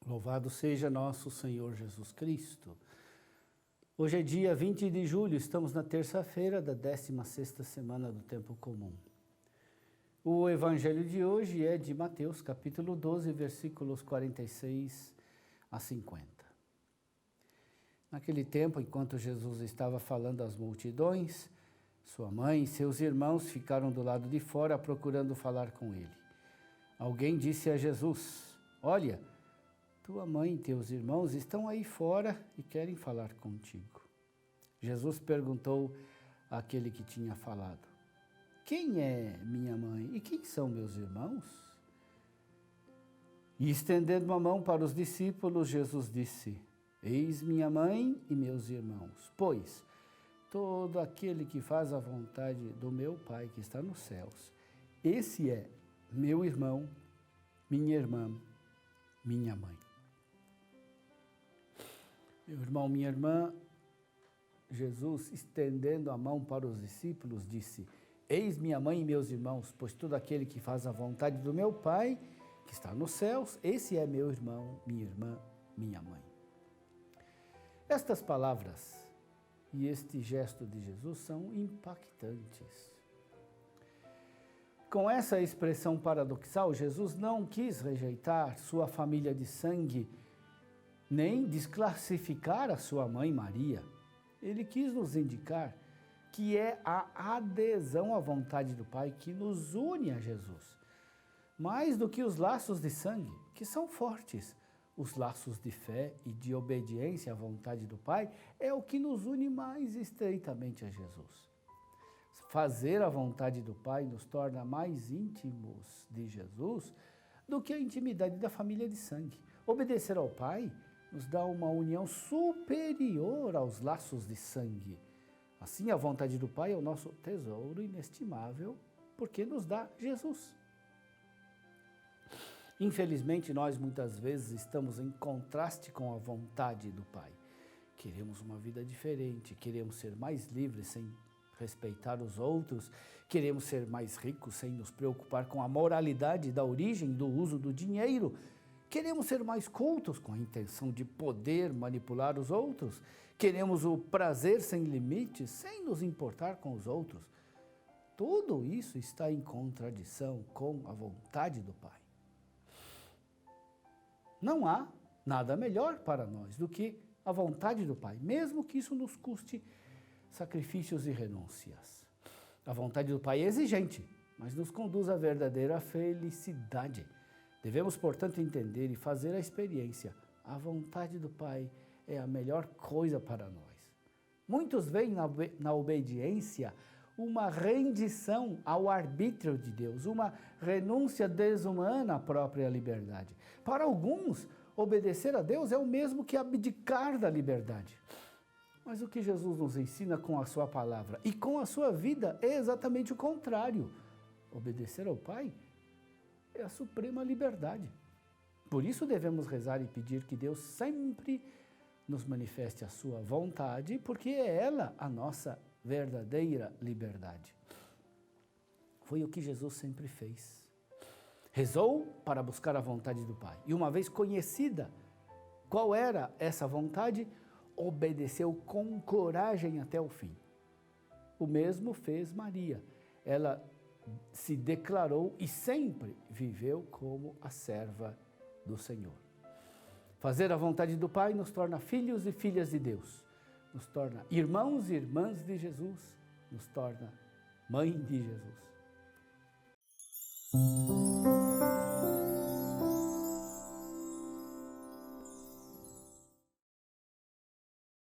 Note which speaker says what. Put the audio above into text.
Speaker 1: Louvado seja nosso Senhor Jesus Cristo. Hoje é dia 20 de julho, estamos na terça-feira da 16ª semana do Tempo Comum. O evangelho de hoje é de Mateus, capítulo 12, versículos 46 a 50. Naquele tempo, enquanto Jesus estava falando às multidões, sua mãe e seus irmãos ficaram do lado de fora procurando falar com ele. Alguém disse a Jesus: "Olha, tua mãe e teus irmãos estão aí fora e querem falar contigo." Jesus perguntou àquele que tinha falado: "Quem é minha mãe e quem são meus irmãos?" E estendendo a mão para os discípulos, Jesus disse: "Eis minha mãe e meus irmãos, pois todo aquele que faz a vontade do meu Pai que está nos céus, esse é meu irmão, minha irmã, minha mãe." Meu irmão, minha irmã, Jesus, estendendo a mão para os discípulos, disse: "Eis minha mãe e meus irmãos, pois todo aquele que faz a vontade do meu Pai, que está nos céus, esse é meu irmão, minha irmã, minha mãe." Estas palavras e este gesto de Jesus são impactantes. Com essa expressão paradoxal, Jesus não quis rejeitar sua família de sangue, nem desclassificar a sua mãe Maria. Ele quis nos indicar que é a adesão à vontade do Pai que nos une a Jesus. Mais do que os laços de sangue, que são fortes, os laços de fé e de obediência à vontade do Pai é o que nos une mais estreitamente a Jesus. Fazer a vontade do Pai nos torna mais íntimos de Jesus do que a intimidade da família de sangue. Obedecer ao Pai nos dá uma união superior aos laços de sangue. Assim, a vontade do Pai é o nosso tesouro inestimável, porque nos dá Jesus. Infelizmente, nós muitas vezes estamos em contraste com a vontade do Pai. Queremos uma vida diferente, queremos ser mais livres sem respeitar os outros, queremos ser mais ricos sem nos preocupar com a moralidade da origem do uso do dinheiro. Queremos ser mais cultos com a intenção de poder manipular os outros. Queremos o prazer sem limites, sem nos importar com os outros. Tudo isso está em contradição com a vontade do Pai. Não há nada melhor para nós do que a vontade do Pai, mesmo que isso nos custe sacrifícios e renúncias. A vontade do Pai é exigente, mas nos conduz à verdadeira felicidade. Devemos, portanto, entender e fazer a experiência. A vontade do Pai é a melhor coisa para nós. Muitos veem na obediência uma rendição ao arbítrio de Deus, uma renúncia desumana à própria liberdade. Para alguns, obedecer a Deus é o mesmo que abdicar da liberdade. Mas o que Jesus nos ensina com a sua palavra e com a sua vida é exatamente o contrário. Obedecer ao Pai é a suprema liberdade. Por isso devemos rezar e pedir que Deus sempre nos manifeste a sua vontade, porque é ela a nossa verdadeira liberdade. Foi o que Jesus sempre fez. Rezou para buscar a vontade do Pai. E uma vez conhecida qual era essa vontade, obedeceu com coragem até o fim. O mesmo fez Maria. Ela se declarou e sempre viveu como a serva do Senhor. Fazer a vontade do Pai nos torna filhos e filhas de Deus, nos torna irmãos e irmãs de Jesus, nos torna mãe de Jesus.